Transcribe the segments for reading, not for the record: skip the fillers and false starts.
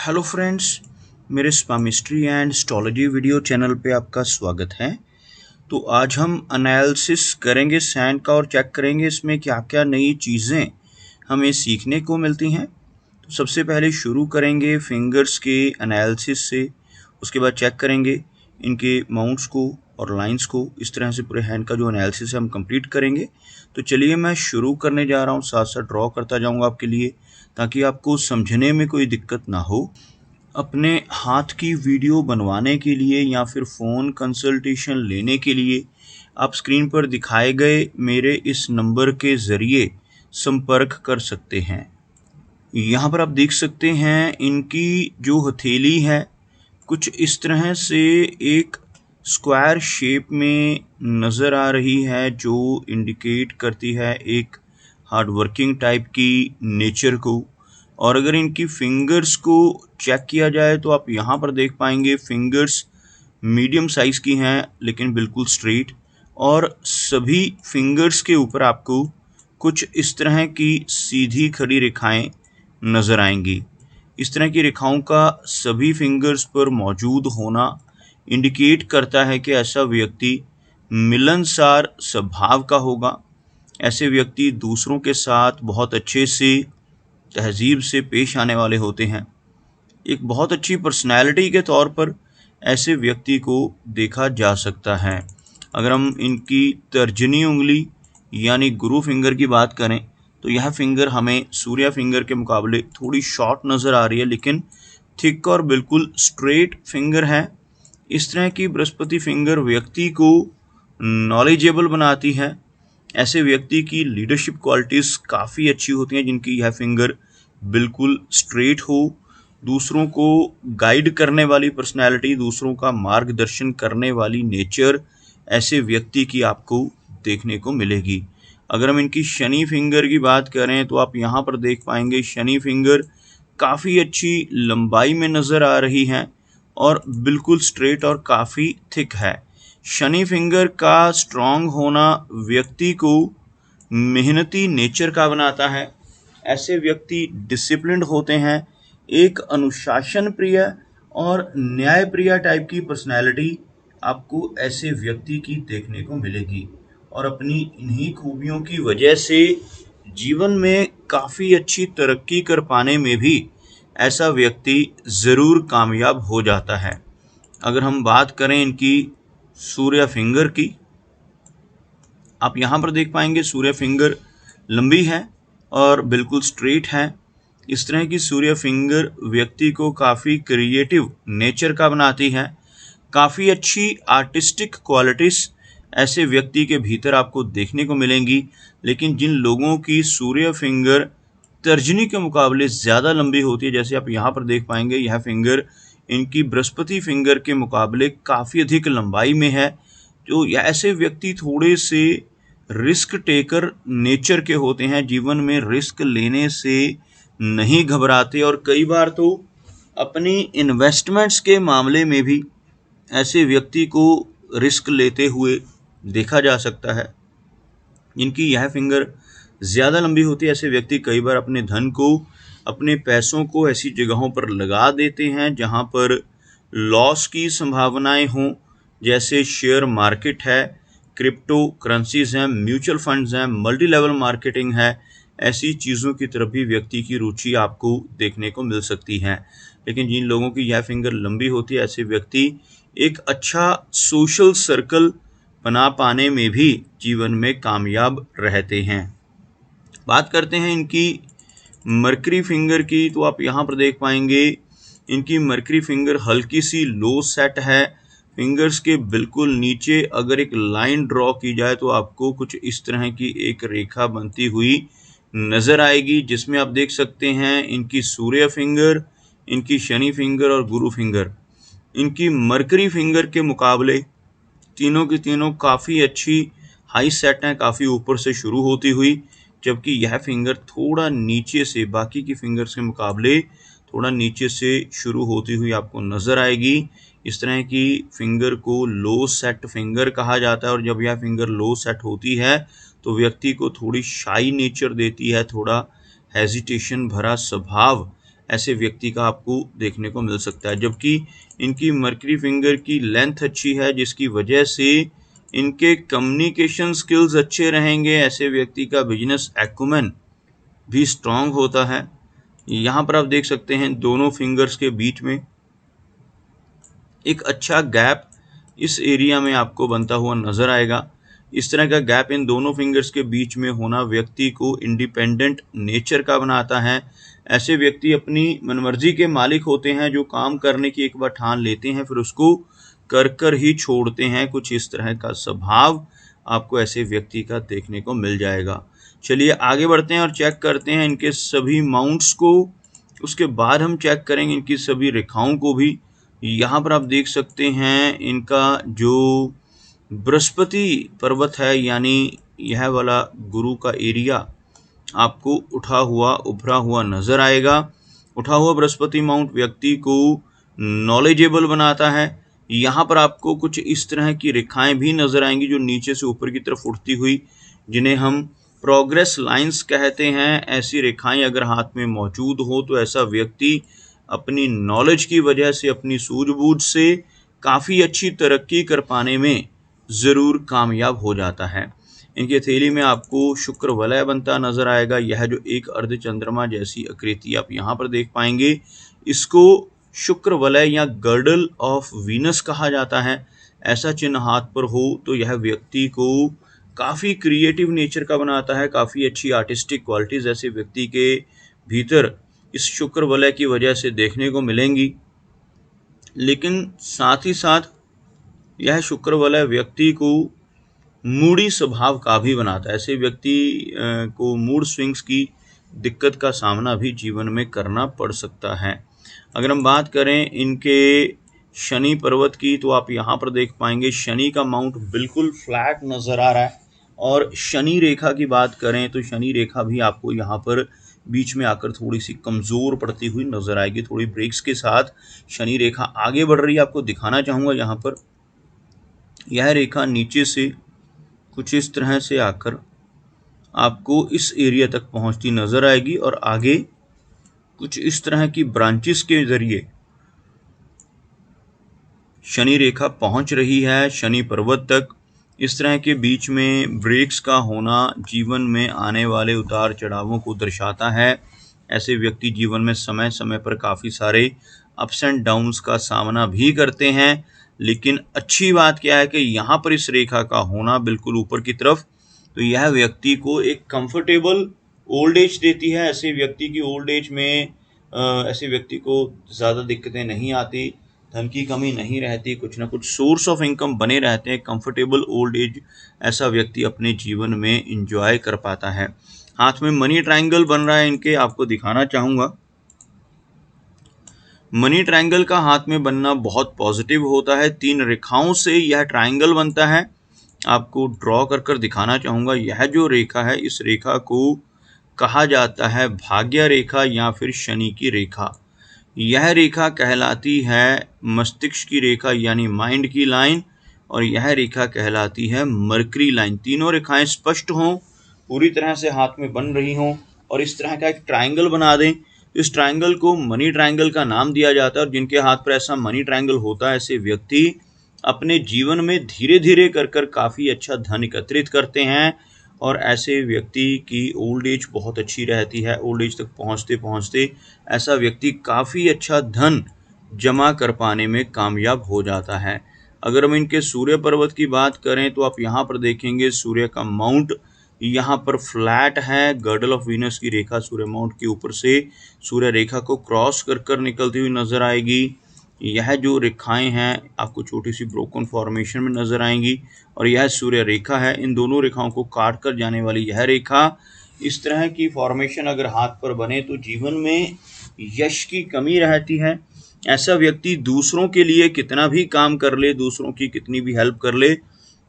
Hello friends, मेरे स्पामिस्ट्री and astrology video channel पे आपका स्वागत है। तो आज हम एनालिसिस करेंगे सैंड का और चेक करेंगे इसमें क्या क्या नई चीज़ें हमें सीखने को मिलती हैं। तो सबसे पहले शुरू करेंगे फिंगर्स के एनालिसिस से, उसके बाद चेक करेंगे इनके माउंट्स को और लाइंस को। इस तरह से पूरे हैंड का जो एनालिसिस है हम कंप्लीट करेंगे। तो चलिए मैं शुरू करने जा रहा हूँ, साथ साथ ड्रॉ करता जाऊँगा आपके लिए ताकि आपको समझने में कोई दिक्कत ना हो। अपने हाथ की वीडियो बनवाने के लिए या फिर फ़ोन कंसल्टेशन लेने के लिए आप स्क्रीन पर दिखाए गए मेरे इस नंबर के ज़रिए संपर्क कर सकते हैं। यहाँ पर आप देख सकते हैं इनकी जो हथेली है कुछ इस तरह से एक स्क्वायर शेप में नज़र आ रही है, जो इंडिकेट करती है एक हार्ड वर्किंग टाइप की नेचर को। और अगर इनकी फिंगर्स को चेक किया जाए तो आप यहाँ पर देख पाएंगे फिंगर्स मीडियम साइज़ की हैं लेकिन बिल्कुल स्ट्रेट, और सभी फिंगर्स के ऊपर आपको कुछ इस तरह की सीधी खड़ी रेखाएं नज़र आएंगी। इस तरह की रेखाओं का सभी फिंगर्स पर मौजूद होना इंडिकेट करता है कि ऐसा व्यक्ति मिलनसार स्वभाव का होगा। ऐसे व्यक्ति दूसरों के साथ बहुत अच्छे से तहजीब से पेश आने वाले होते हैं। एक बहुत अच्छी पर्सनैलिटी के तौर पर ऐसे व्यक्ति को देखा जा सकता है। अगर हम इनकी तर्जनी उंगली यानी गुरु फिंगर की बात करें तो यह फिंगर हमें सूर्य फिंगर के मुकाबले थोड़ी शॉर्ट नज़र आ रही है, लेकिन थिक और बिल्कुल स्ट्रेट फिंगर है। इस तरह की बृहस्पति फिंगर व्यक्ति को नॉलेजेबल बनाती है। ऐसे व्यक्ति की लीडरशिप क्वालिटीज़ काफ़ी अच्छी होती हैं जिनकी यह फिंगर बिल्कुल स्ट्रेट हो। दूसरों को गाइड करने वाली पर्सनैलिटी, दूसरों का मार्गदर्शन करने वाली नेचर ऐसे व्यक्ति की आपको देखने को मिलेगी। अगर हम इनकी शनि फिंगर की बात करें तो आप यहाँ पर देख पाएंगे शनि फिंगर काफ़ी अच्छी लंबाई में नज़र आ रही है और बिल्कुल स्ट्रेट और काफ़ी थिक है। शनि फिंगर का स्ट्रॉन्ग होना व्यक्ति को मेहनती नेचर का बनाता है। ऐसे व्यक्ति डिसिप्लिन्ड होते हैं, एक अनुशासन प्रिय और न्याय प्रिय टाइप की पर्सनैलिटी आपको ऐसे व्यक्ति की देखने को मिलेगी। और अपनी इन्हीं खूबियों की वजह से जीवन में काफ़ी अच्छी तरक्की कर पाने में भी ऐसा व्यक्ति ज़रूर कामयाब हो जाता है। अगर हम बात करें इनकी सूर्य फिंगर की, आप यहाँ पर देख पाएंगे सूर्य फिंगर लंबी है और बिल्कुल स्ट्रेट है। इस तरह की सूर्य फिंगर व्यक्ति को काफ़ी क्रिएटिव नेचर का बनाती है। काफ़ी अच्छी आर्टिस्टिक क्वालिटीज़ ऐसे व्यक्ति के भीतर आपको देखने को मिलेंगी। लेकिन जिन लोगों की सूर्य फिंगर तर्जनी के मुकाबले ज़्यादा लंबी होती है, जैसे आप यहाँ पर देख पाएंगे यह फिंगर इनकी बृहस्पति फिंगर के मुकाबले काफ़ी अधिक लंबाई में है, तो ऐसे व्यक्ति थोड़े से रिस्क टेकर नेचर के होते हैं। जीवन में रिस्क लेने से नहीं घबराते और कई बार तो अपनी इन्वेस्टमेंट्स के मामले में भी ऐसे व्यक्ति को रिस्क लेते हुए देखा जा सकता है। जिनकी यह फिंगर ज़्यादा लंबी होती है, ऐसे व्यक्ति कई बार अपने धन को, अपने पैसों को ऐसी जगहों पर लगा देते हैं जहां पर लॉस की संभावनाएं हों, जैसे शेयर मार्केट है, क्रिप्टो करेंसीज हैं, म्यूचुअल फंड्स हैं, मल्टी लेवल मार्केटिंग है। ऐसी चीज़ों की तरफ भी व्यक्ति की रुचि आपको देखने को मिल सकती है। लेकिन जिन लोगों की यह फिंगर लंबी होती है, ऐसे व्यक्ति एक अच्छा सोशल सर्कल बना पाने में भी जीवन में कामयाब रहते हैं। बात करते हैं इनकी मरकरी फिंगर की, तो आप यहाँ पर देख पाएंगे इनकी मरकरी फिंगर हल्की सी लो सेट है। फिंगर्स के बिल्कुल नीचे अगर एक लाइन ड्रॉ की जाए तो आपको कुछ इस तरह की एक रेखा बनती हुई नज़र आएगी, जिसमें आप देख सकते हैं इनकी सूर्य फिंगर, इनकी शनि फिंगर और गुरु फिंगर इनकी मरकरी फिंगर के मुकाबले तीनों की तीनों काफ़ी अच्छी हाई सेट हैं, काफ़ी ऊपर से शुरू होती हुई, जबकि यह फिंगर थोड़ा नीचे से बाकी की फिंगर्स के मुकाबले थोड़ा नीचे से शुरू होती हुई आपको नज़र आएगी। इस तरह की फिंगर को लो सेट फिंगर कहा जाता है और जब यह फिंगर लो सेट होती है तो व्यक्ति को थोड़ी शाई नेचर देती है, थोड़ा हेजिटेशन भरा स्वभाव ऐसे व्यक्ति का आपको देखने को मिल सकता है। जबकि इनकी मर्करी फिंगर की लेंथ अच्छी है, जिसकी वजह से इनके कम्युनिकेशन स्किल्स अच्छे रहेंगे। ऐसे व्यक्ति का बिजनेस एक्यूमेन भी स्ट्रांग होता है। यहाँ पर आप देख सकते हैं दोनों फिंगर्स के बीच में एक अच्छा गैप इस एरिया में आपको बनता हुआ नजर आएगा। इस तरह का गैप इन दोनों फिंगर्स के बीच में होना व्यक्ति को इंडिपेंडेंट नेचर का बनाता है। ऐसे व्यक्ति अपनी मनमर्जी के मालिक होते हैं, जो काम करने की एक बार ठान लेते हैं फिर उसको कर कर ही छोड़ते हैं। कुछ इस तरह का स्वभाव आपको ऐसे व्यक्ति का देखने को मिल जाएगा। चलिए आगे बढ़ते हैं और चेक करते हैं इनके सभी माउंट्स को। उसके बाद हम चेक करेंगे इनकी सभी रेखाओं को भी। यहाँ पर आप देख सकते हैं इनका जो बृहस्पति पर्वत है, यानी यह वाला गुरु का एरिया आपको उठा हुआ उभरा हुआ नजर आएगा। उठा हुआ बृहस्पति माउंट व्यक्ति को नॉलेजेबल बनाता है। यहाँ पर आपको कुछ इस तरह की रेखाएं भी नजर आएंगी जो नीचे से ऊपर की तरफ उठती हुई, जिन्हें हम प्रोग्रेस लाइंस कहते हैं। ऐसी रेखाएं अगर हाथ में मौजूद हो तो ऐसा व्यक्ति अपनी नॉलेज की वजह से, अपनी सूझबूझ से काफ़ी अच्छी तरक्की कर पाने में ज़रूर कामयाब हो जाता है। इनकी हथेली में आपको शुक्र वलय बनता नजर आएगा। यह जो एक अर्ध चंद्रमा जैसी आकृति आप यहाँ पर देख पाएंगे, इसको शुक्र वलय या गर्डल ऑफ वीनस कहा जाता है। ऐसा चिन्ह हाथ पर हो तो यह व्यक्ति को काफ़ी क्रिएटिव नेचर का बनाता है। काफ़ी अच्छी आर्टिस्टिक क्वालिटीज़ ऐसे व्यक्ति के भीतर इस शुक्र वलय की वजह से देखने को मिलेंगी। लेकिन साथ ही साथ यह शुक्र वलय व्यक्ति को मूडी स्वभाव का भी बनाता है। ऐसे व्यक्ति को मूड स्विंग्स की दिक्कत का सामना भी जीवन में करना पड़ सकता है। अगर हम बात करें इनके शनि पर्वत की, तो आप यहाँ पर देख पाएंगे शनि का माउंट बिल्कुल फ्लैट नजर आ रहा है। और शनि रेखा की बात करें तो शनि रेखा भी आपको यहाँ पर बीच में आकर थोड़ी सी कमज़ोर पड़ती हुई नजर आएगी। थोड़ी ब्रेक्स के साथ शनि रेखा आगे बढ़ रही है। आपको दिखाना चाहूँगा यहाँ पर यह रेखा नीचे से कुछ इस तरह से आकर आपको इस एरिया तक पहुँचती नजर आएगी और आगे कुछ इस तरह की ब्रांचेस के जरिए शनि रेखा पहुँच रही है शनि पर्वत तक। इस तरह के बीच में ब्रेक्स का होना जीवन में आने वाले उतार चढ़ावों को दर्शाता है। ऐसे व्यक्ति जीवन में समय समय पर काफ़ी सारे अप्स एंड डाउन्स का सामना भी करते हैं। लेकिन अच्छी बात क्या है कि यहाँ पर इस रेखा का होना बिल्कुल ऊपर की तरफ, तो यह व्यक्ति को एक कंफर्टेबल ओल्ड एज देती है। ऐसे व्यक्ति की ओल्ड एज में ऐसे व्यक्ति को ज़्यादा दिक्कतें नहीं आती, धन की कमी नहीं रहती, कुछ ना कुछ सोर्स ऑफ इनकम बने रहते हैं। कंफर्टेबल ओल्ड एज ऐसा व्यक्ति अपने जीवन में एंजॉय कर पाता है। हाथ में मनी ट्रायंगल बन रहा है इनके, आपको दिखाना चाहूँगा। मनी ट्रायंगल का हाथ में बनना बहुत पॉजिटिव होता है। 3 रेखाओं से यह ट्रायंगल बनता है। आपको ड्रॉ कर कर दिखाना चाहूँगा। यह जो रेखा है, इस रेखा को कहा जाता है भाग्य रेखा या फिर शनि की रेखा। यह रेखा कहलाती है मस्तिष्क की रेखा यानी माइंड की लाइन, और यह रेखा कहलाती है मर्करी लाइन। तीनों रेखाएं स्पष्ट हों, पूरी तरह से हाथ में बन रही हों और इस तरह का एक ट्रायंगल बना दें। इस ट्रायंगल को मनी ट्रायंगल का नाम दिया जाता है। और जिनके हाथ पर ऐसा मनी ट्रायंगल होता है, ऐसे व्यक्ति अपने जीवन में धीरे धीरे कर कर काफ़ी अच्छा धन एकत्रित करते हैं। और ऐसे व्यक्ति की ओल्ड एज बहुत अच्छी रहती है। ओल्ड एज तक पहुंचते पहुंचते ऐसा व्यक्ति काफ़ी अच्छा धन जमा कर पाने में कामयाब हो जाता है। अगर हम इनके सूर्य पर्वत की बात करें तो आप यहाँ पर देखेंगे सूर्य का माउंट यहाँ पर फ्लैट है। गर्डल ऑफ वीनस की रेखा सूर्य माउंट के ऊपर से सूर्य रेखा को क्रॉस कर कर निकलती हुई नजर आएगी। यह जो रेखाएं हैं आपको छोटी सी ब्रोकन फॉर्मेशन में नजर आएंगी और यह सूर्य रेखा है। इन दोनों रेखाओं को काट कर जाने वाली यह रेखा, इस तरह की फॉर्मेशन अगर हाथ पर बने तो जीवन में यश की कमी रहती है। ऐसा व्यक्ति दूसरों के लिए कितना भी काम कर ले, दूसरों की कितनी भी हेल्प कर ले,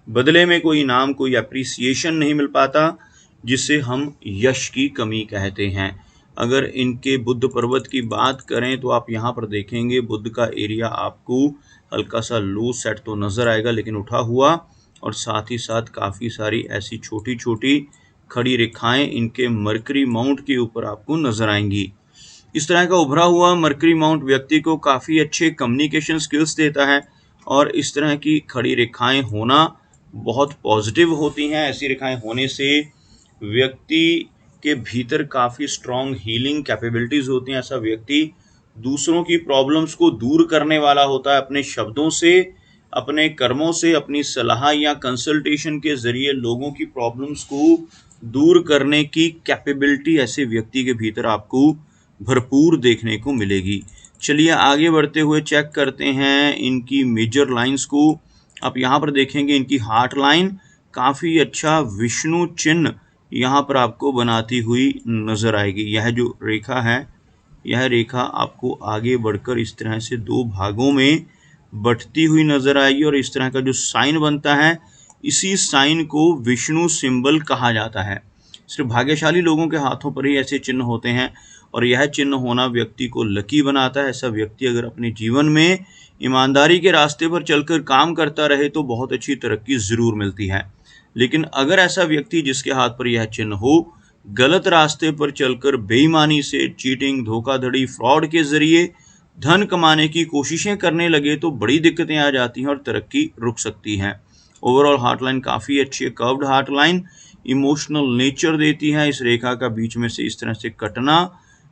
बदले में कोई इनाम, कोई अप्रिसिएशन नहीं मिल पाता, जिसे हम यश की कमी कहते हैं। अगर इनके बुद्ध पर्वत की बात करें तो आप यहाँ पर देखेंगे बुद्ध का एरिया आपको हल्का सा लो सेट तो नज़र आएगा, लेकिन उठा हुआ, और साथ ही साथ काफ़ी सारी ऐसी छोटी छोटी खड़ी रेखाएं इनके मरकरी माउंट के ऊपर आपको नज़र आएंगी। इस तरह का उभरा हुआ मरकरी माउंट व्यक्ति को काफ़ी अच्छे कम्युनिकेशन स्किल्स देता है और इस तरह की खड़ी रेखाएं होना बहुत पॉजिटिव होती हैं। ऐसी रेखाएं होने से व्यक्ति के भीतर काफ़ी स्ट्रॉन्ग हीलिंग कैपेबिलिटीज़ होती हैं। ऐसा व्यक्ति दूसरों की प्रॉब्लम्स को दूर करने वाला होता है अपने शब्दों से, अपने कर्मों से, अपनी सलाह या कंसल्टेशन के ज़रिए लोगों की प्रॉब्लम्स को दूर करने की कैपेबिलिटी ऐसे व्यक्ति के भीतर आपको भरपूर देखने को मिलेगी। चलिए आगे बढ़ते हुए चेक करते हैं इनकी मेजर लाइंस को। आप यहाँ पर देखेंगे इनकी हार्ट लाइन काफ़ी अच्छा विष्णु चिन्ह यहाँ पर आपको बनाती हुई नजर आएगी। यह जो रेखा है, यह रेखा आपको आगे बढ़कर इस तरह से दो भागों में बढ़ती हुई नजर आएगी और इस तरह का जो साइन बनता है, इसी साइन को विष्णु सिंबल कहा जाता है। सिर्फ भाग्यशाली लोगों के हाथों पर ही ऐसे चिन्ह होते हैं और यह चिन्ह होना व्यक्ति को लकी बनाता है। ऐसा व्यक्ति अगर अपने जीवन में ईमानदारी के रास्ते पर चलकर काम करता रहे तो बहुत अच्छी तरक्की जरूर मिलती है। लेकिन अगर ऐसा व्यक्ति जिसके हाथ पर यह चिन्ह हो गलत रास्ते पर चलकर बेईमानी से, चीटिंग, धोखाधड़ी, फ्रॉड के जरिए धन कमाने की कोशिशें करने लगे तो बड़ी दिक्कतें आ जाती हैं और तरक्की रुक सकती है। ओवरऑल हार्ट लाइन काफ़ी अच्छी है। Curved heart line emotional nature देती है। इस रेखा का बीच में से इस तरह से कटना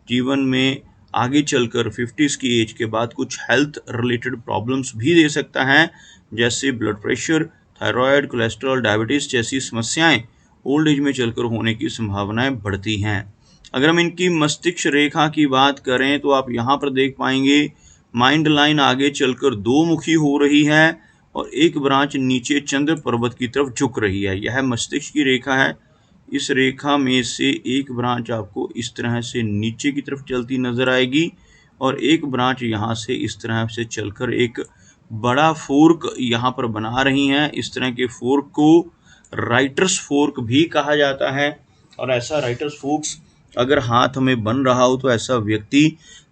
जीवन में आगे चलकर 50s की एज के बाद कुछ हेल्थ रिलेटेड प्रॉब्लम्स भी दे सकता है, जैसे blood pressure, thyroid, cholesterol, diabetes जैसी समस्याएं ओल्ड एज में चलकर होने की संभावनाएं बढ़ती हैं। अगर हम इनकी मस्तिष्क रेखा की बात करें तो आप यहाँ पर देख पाएंगे माइंड लाइन आगे चलकर दो मुखी हो रही है और एक ब्रांच नीचे चंद्र पर्वत की तरफ झुक रही है। यह मस्तिष्क की रेखा है। इस रेखा में से एक ब्रांच आपको इस तरह से नीचे की तरफ चलती नजर आएगी और एक ब्रांच यहाँ से इस तरह से चलकर एक बड़ा फोर्क यहाँ पर बना रही हैं। इस तरह के फोर्क को राइटर्स फोर्क भी कहा जाता है और ऐसा राइटर्स फोर्क अगर हाथ में बन रहा हो तो ऐसा व्यक्ति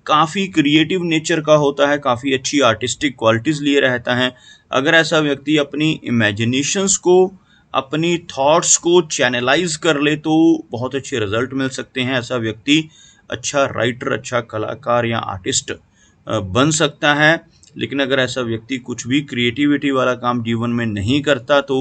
काफ़ी क्रिएटिव नेचर का होता है, काफ़ी अच्छी आर्टिस्टिक क्वालिटीज़ लिए रहता है। अगर ऐसा व्यक्ति अपनी इमेजिनेशंस को, अपनी थॉट्स को चैनलाइज कर ले तो बहुत अच्छे रिजल्ट मिल सकते हैं। ऐसा व्यक्ति अच्छा राइटर, अच्छा कलाकार या आर्टिस्ट बन सकता है। लेकिन अगर ऐसा व्यक्ति कुछ भी क्रिएटिविटी वाला काम जीवन में नहीं करता तो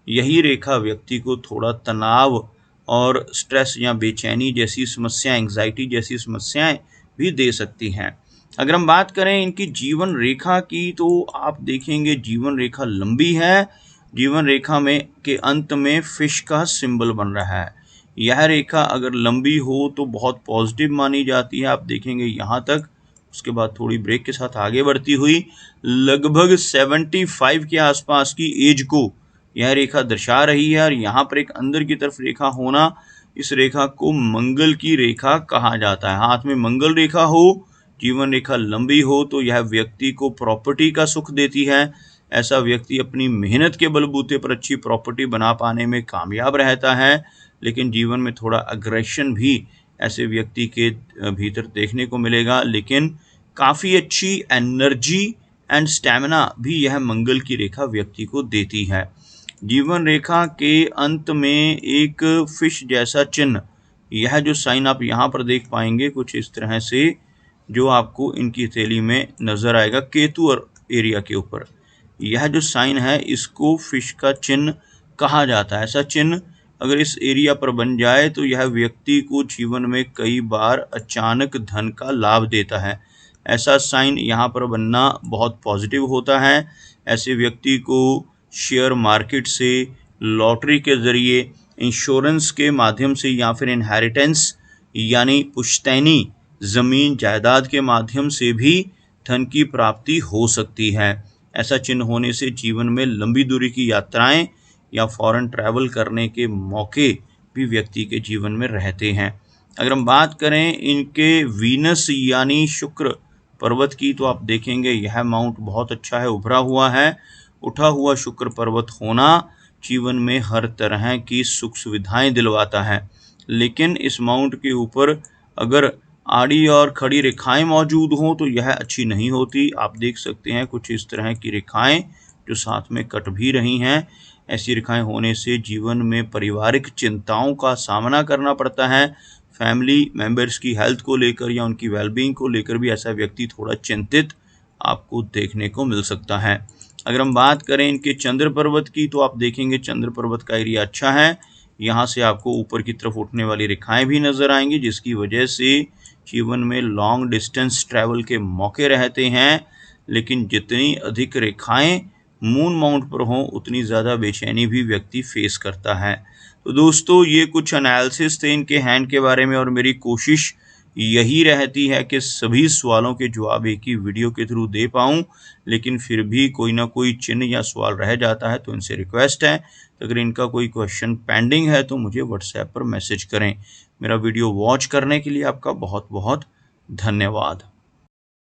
यही रेखा व्यक्ति को थोड़ा तनाव और स्ट्रेस या बेचैनी जैसी समस्याएं, एंग्जाइटी जैसी समस्याएं भी दे सकती हैं। अगर हम बात करें इनकी जीवन रेखा की तो आप देखेंगे जीवन रेखा लंबी है। जीवन रेखा में के अंत में फिश का सिंबल बन रहा है। यह रेखा अगर लंबी हो तो बहुत पॉजिटिव मानी जाती है। आप देखेंगे यहाँ तक, उसके बाद थोड़ी ब्रेक के साथ आगे बढ़ती हुई लगभग 75 के आसपास की एज को यह रेखा दर्शा रही है और यहाँ पर एक अंदर की तरफ रेखा होना, इस रेखा को मंगल की रेखा कहा जाता है। हाथ में मंगल रेखा हो, जीवन रेखा लंबी हो तो यह व्यक्ति को प्रॉपर्टी का सुख देती है। ऐसा व्यक्ति अपनी मेहनत के बलबूते पर अच्छी प्रॉपर्टी बना पाने में कामयाब रहता है, लेकिन जीवन में थोड़ा अग्रेशन भी ऐसे व्यक्ति के भीतर देखने को मिलेगा। लेकिन काफ़ी अच्छी एनर्जी एंड स्टैमिना भी यह मंगल की रेखा व्यक्ति को देती है। जीवन रेखा के अंत में एक फिश जैसा चिन्ह, यह जो साइन आप यहाँ पर देख पाएंगे कुछ इस तरह से, जो आपको इनकी हथेली में नजर आएगा केतु और एरिया के ऊपर, यह जो साइन है इसको फिश का चिन्ह कहा जाता है। ऐसा चिन्ह अगर इस एरिया पर बन जाए तो यह व्यक्ति को जीवन में कई बार अचानक धन का लाभ देता है। ऐसा साइन यहाँ पर बनना बहुत पॉजिटिव होता है। ऐसे व्यक्ति को शेयर मार्केट से, लॉटरी के ज़रिए, इंश्योरेंस के माध्यम से या फिर इनहेरिटेंस यानी पुश्तैनी ज़मीन जायदाद के माध्यम से भी धन की प्राप्ति हो सकती है। ऐसा चिन्ह होने से जीवन में लंबी दूरी की यात्राएं या फॉरेन ट्रैवल करने के मौके भी व्यक्ति के जीवन में रहते हैं। अगर हम बात करें इनके वीनस यानी शुक्र पर्वत की तो आप देखेंगे यह माउंट बहुत अच्छा है, उभरा हुआ है। उठा हुआ शुक्र पर्वत होना जीवन में हर तरह की सुख सुविधाएं दिलवाता है, लेकिन इस माउंट के ऊपर अगर आड़ी और खड़ी रेखाएं मौजूद हों तो यह अच्छी नहीं होती। आप देख सकते हैं कुछ इस तरह की रेखाएं जो साथ में कट भी रही हैं। ऐसी रेखाएं होने से जीवन में पारिवारिक चिंताओं का सामना करना पड़ता है। फैमिली मेंबर्स की हेल्थ को लेकर या उनकी वेलबींग को लेकर भी ऐसा व्यक्ति थोड़ा चिंतित आपको देखने को मिल सकता है। अगर हम बात करें इनके चंद्र पर्वत की, तो आप देखेंगे चंद्र पर्वत का एरिया अच्छा है। यहाँ से आपको ऊपर की तरफ उठने वाली रेखाएं भी नजर आएंगी, जिसकी वजह से जीवन में लॉन्ग डिस्टेंस ट्रैवल के मौके रहते हैं। लेकिन जितनी अधिक रेखाएं मून माउंट पर हों, उतनी ज़्यादा बेचैनी भी व्यक्ति फेस करता है। तो दोस्तों, ये कुछ एनालिसिस थे इनके हैंड के बारे में, और मेरी कोशिश यही रहती है कि सभी सवालों के जवाब एक ही वीडियो के थ्रू दे पाऊँ। लेकिन फिर भी कोई ना कोई चिन्ह या सवाल रह जाता है, तो इनसे रिक्वेस्ट है, अगर इनका कोई क्वेश्चन पेंडिंग है तो मुझे व्हाट्सएप पर मैसेज करें। मेरा वीडियो वॉच करने के लिए आपका बहुत बहुत धन्यवाद।